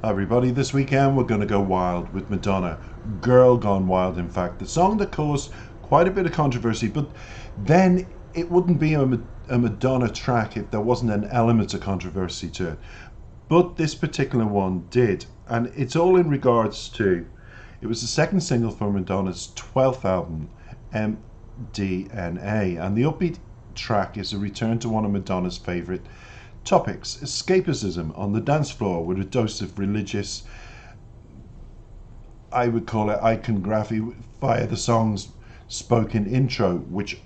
Everybody, this weekend we're going to go wild with Madonna. Girl Gone Wild, in fact. The song that caused quite a bit of controversy, but then it wouldn't be a Madonna track if there wasn't an element of controversy to it. But this particular one did, and it's all in regards to, it was the second single for Madonna's 12th album, MDNA, and the upbeat track is a return to one of Madonna's favourite topics, escapism on the dance floor, with a dose of religious, I would call it iconography via the song's spoken intro, which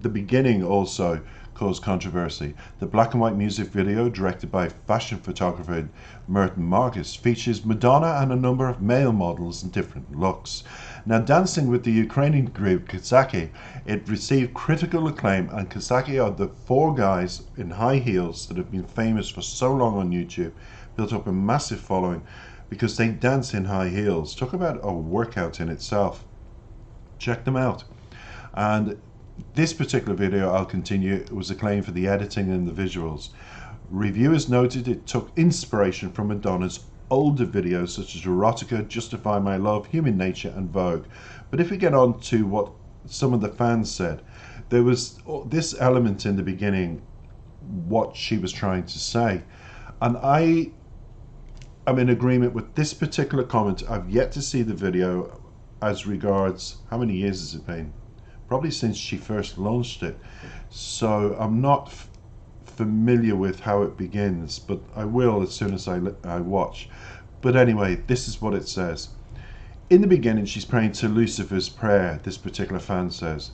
the beginning also caused controversy. The black and white music video, directed by fashion photographer Merton Marcus, features Madonna and a number of male models in different looks. Now, dancing with the Ukrainian group Kazaki, it received critical acclaim, and Kazaki are the four guys in high heels that have been famous for so long on YouTube, built up a massive following because they dance in high heels. Talk about a workout in itself. Check them out. And this particular video, I'll continue, was acclaimed for the editing and the visuals. Reviewers noted it took inspiration from Madonna's older videos such as Erotica, Justify My Love, Human Nature and Vogue. But if we get on to what some of the fans said, there was this element in the beginning, what she was trying to say. And I am in agreement with this particular comment. I've yet to see the video as regards, how many years has it been? Probably since she first launched it. So I'm not familiar with how it begins, but I will as soon as I watch. But anyway, this is what it says. In the beginning, she's praying to Lucifer's prayer, this particular fan says,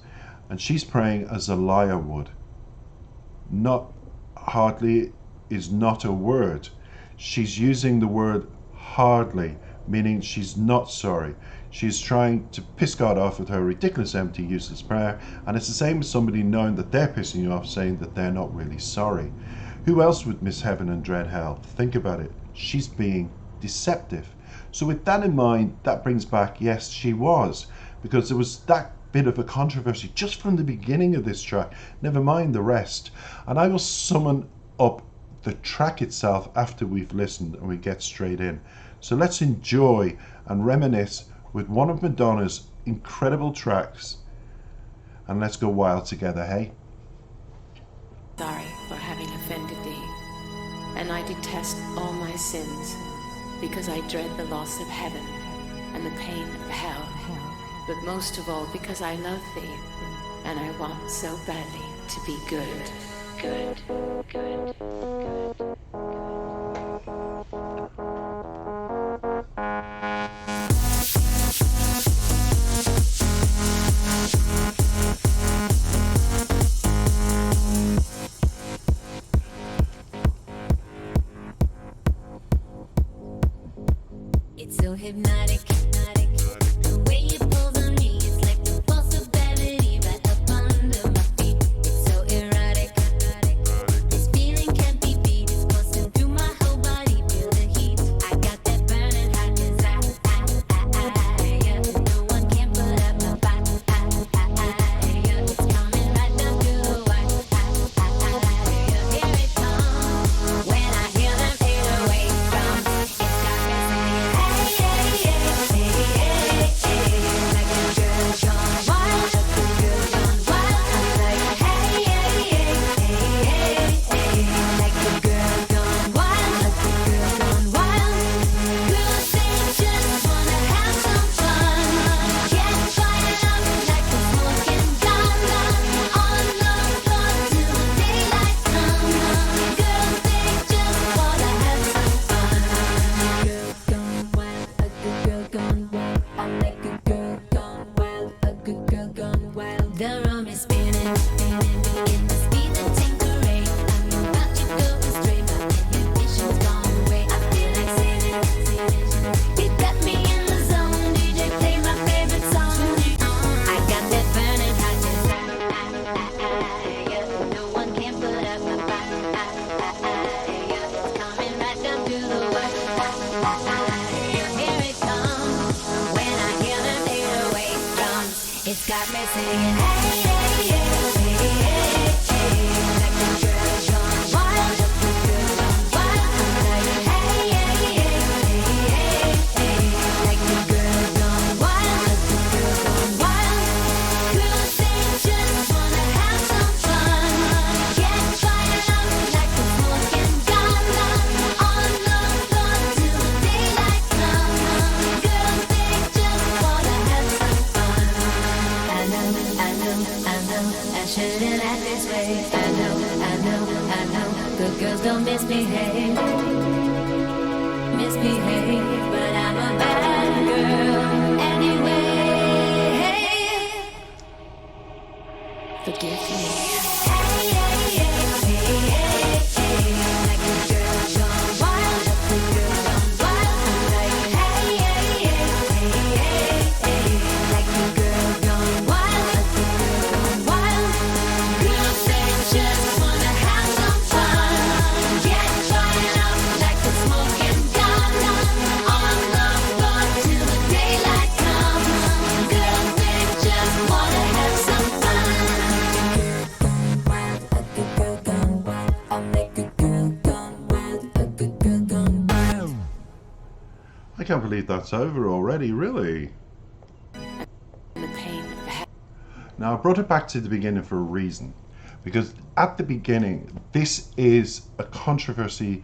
and she's praying as a liar would. Not hardly is not a word. She's using the word hardly, meaning she's not sorry. She's trying to piss God off with her ridiculous, empty, useless prayer, and it's the same as somebody knowing that they're pissing you off, saying that they're not really sorry. Who else would miss heaven and dread hell? Think about it. She's being deceptive. So with that in mind, that brings back, yes, she was, because there was that bit of a controversy just from the beginning of this track, never mind the rest. And I will summon up the track itself after we've listened and we get straight in. So let's enjoy and reminisce with one of Madonna's incredible tracks, and let's go wild together, hey? Sorry for having offended thee, and I detest all my sins, because I dread the loss of heaven and the pain of hell, but most of all because I love thee, and I want so badly to be good, good, good, good. It's so hypnotic, the way you pull on me, it's like the force of gravity right up under my feet. It's so erotic, this feeling can't be beat. It's coursing through my whole body, feel the heat. I got that burning hot desire, yeah. No one can put up my fire, yeah. It's coming right down to the wire, yeah. Here it comes, when I hear them 808 drums, it's got me singing, hey, hey, hey, hey, hey, hey, like a girl gone wild, like a girl gone wild. I'm like, hey, hey, hey, hey, hey, hey, like a girl gone wild, like a girl gone wild. Girls, they just wanna have some fun, get fired up like a smoking gun, on the floor till the daylight comes. Girls, they just wanna have some fun. Girl gone wild, a good girl gone wild. I like a girl gone wild, a good girl gone wild. The room is spinning, spinning, begin to speed and tinkerade. I'm about to go astray, my inhibitions gone away. I feel like singing, singing. You got me in the zone, DJ play my favorite song. I got that burning hot desire, yeah. No one can put up my fire, yeah. It's coming right down to the wire, yeah. Here it comes, when I hear them 808 drums, it's got me singing, hey, hey, hey, hey, hey, hey, like a girl gone wild, like a girl gone wild. I'm like, hey, hey, hey, hey, misbehave, misbehave, but I'm a bad girl anyway. Forgive me. Hey, hey, hey, hey, hey, hey, like a girl gone wild, like a girl gone wild. Like hey, hey, hey, hey, hey, hey, like a girl gone wild, like a girl gone wild. Girls they just wanna have some fun, get fired up like a smoking gun. On the floor till the daylight comes. Girls they just wanna have some fun. Like a girl gone wild, I'll make a girl gone wild, like a girl gone wild. I can't believe that's over already, really. And the pain of hell. Now, I brought it back to the beginning for a reason. Because at the beginning, this is a controversy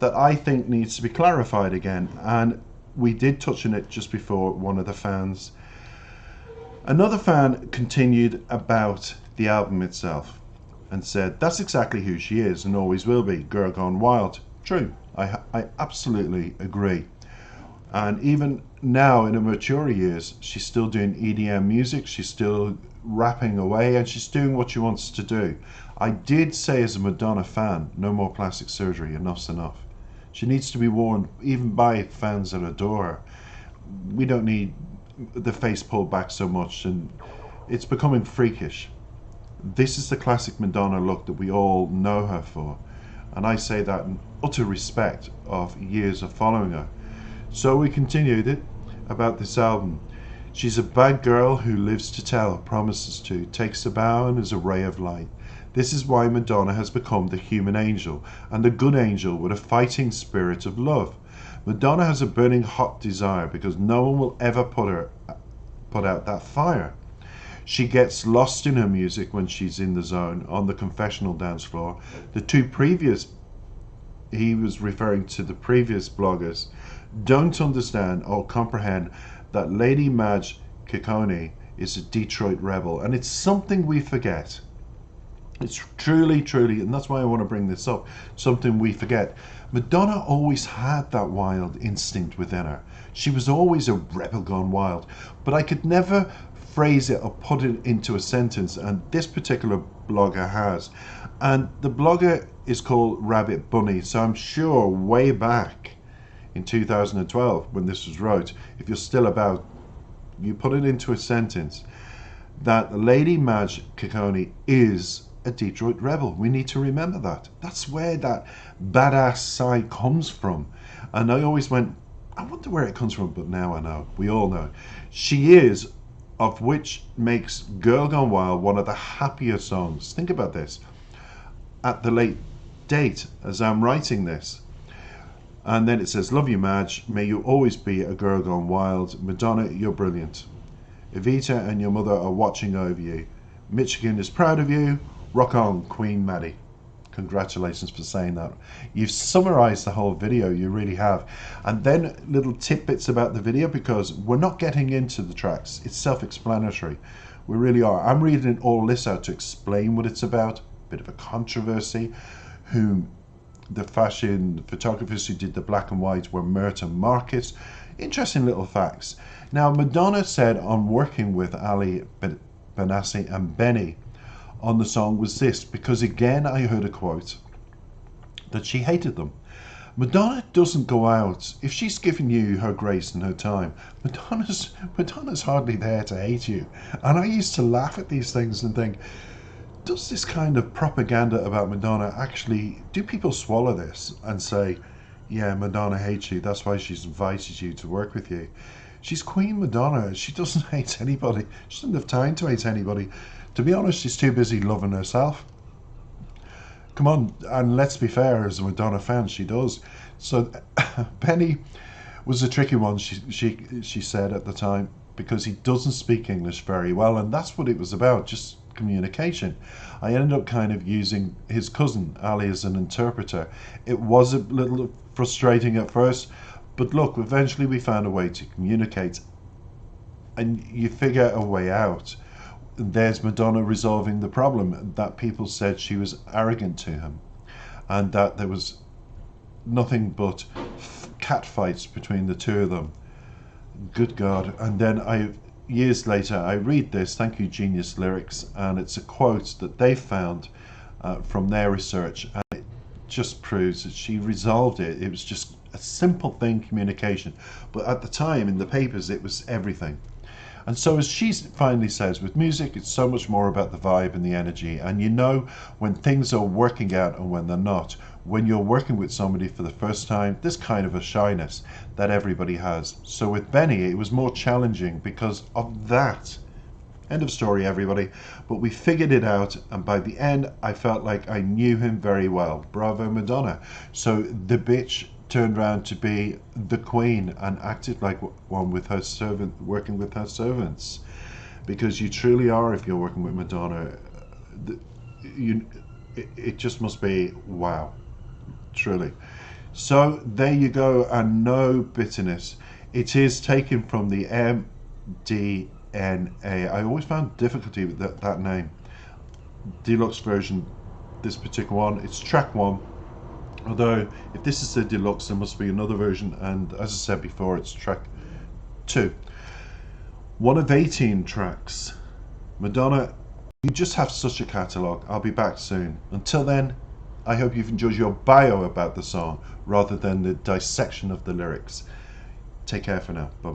that I think needs to be clarified again. And we did touch on it just before one of the fans. Another fan continued about the album itself and said, that's exactly who she is and always will be, Girl Gone Wild. True, I absolutely agree. And even now in her mature years, she's still doing EDM music, she's still rapping away, and she's doing what she wants to do. I did say as a Madonna fan, no more plastic surgery, enough's enough. She needs to be warned, even by fans that adore her. We don't need the face pulled back so much, and it's becoming freakish. This is the classic Madonna look that we all know her for, and I say that in utter respect of years of following her. So we continued it about this album. She's a bad girl who lives to tell, promises to, takes a bow and is a ray of light. This is why Madonna has become the human angel and the good angel with a fighting spirit of love. Madonna has a burning hot desire because no one will ever put out that fire. She gets lost in her music when she's in the zone on the confessional dance floor. He was referring to the previous bloggers, don't understand or comprehend that Lady Madge Ciccone is a Detroit rebel, and it's something we forget. It's truly, and that's why I want to bring this up, something we forget. Madonna always had that wild instinct within her. She was always a rebel gone wild, but I could never phrase it or put it into a sentence, and this particular blogger has. And the blogger is called Rabbit Bunny, so I'm sure way back in 2012 when this was wrote, if you're still about, you put it into a sentence that Lady Madge Ciccone is a Detroit rebel. We need to remember that. That's where that badass side comes from. And I always went, I wonder where it comes from, but now I know. We all know. She is, of which makes Girl Gone Wild one of the happier songs. Think about this. At the late date, as I'm writing this, and then it says, love you, Madge. May you always be a girl gone wild. Madonna, you're brilliant. Evita and your mother are watching over you. Michigan is proud of you. Rock on, Queen Maddie. Congratulations for saying that. You've summarized the whole video, you really have. And then little tidbits about the video, because we're not getting into the tracks. It's self-explanatory. We really are. I'm reading all this out to explain what it's about. Bit of a controversy. Whom the fashion photographers who did the black and white were Merton Marcus. Interesting little facts. Now, Madonna said on working with Ali Benassi and Benny on the song was this, because again I heard a quote that she hated them. Madonna doesn't go out, if she's giving you her grace and her time, Madonna's hardly there to hate you. And I used to laugh at these things and think, does this kind of propaganda about Madonna actually, do people swallow this and say, yeah, Madonna hates you, that's why she's invited you to work with you? She's Queen Madonna. She doesn't hate anybody. She doesn't have time to hate anybody. To be honest, she's too busy loving herself. Come on, and let's be fair, as a Madonna fan, she does. So Penny was a tricky one, she said at the time, because he doesn't speak English very well, and that's what it was about, just communication. I ended up kind of using his cousin Ali as an interpreter. It was a little frustrating at first, but look, eventually we found a way to communicate, and you figure a way out. There's Madonna resolving the problem that people said she was arrogant to him, and that there was nothing but cat fights between the two of them. Good God. And then years later, I read this, thank you Genius Lyrics, and it's a quote that they found from their research, and it just proves that she resolved it. It was just a simple thing, communication. But at the time, in the papers, it was everything. And so, as she finally says, with music, it's so much more about the vibe and the energy. And you know when things are working out and when they're not. When you're working with somebody for the first time, there's kind of a shyness that everybody has. So with Benny, it was more challenging because of that. End of story, everybody. But we figured it out, and by the end, I felt like I knew him very well. Bravo, Madonna. So the bitch turned around to be the queen and acted like one with her servant, working with her servants, because you truly are. If you're working with Madonna, it just must be wow, truly. So there you go, and no bitterness. It is taken from the MDNA. I always found difficulty with that name. Deluxe version, this particular one, it's track 1. Although, if this is the deluxe, there must be another version, and as I said before, it's track 2. One of 18 tracks. Madonna, you just have such a catalogue. I'll be back soon. Until then, I hope you've enjoyed your bio about the song, rather than the dissection of the lyrics. Take care for now. Bye-bye.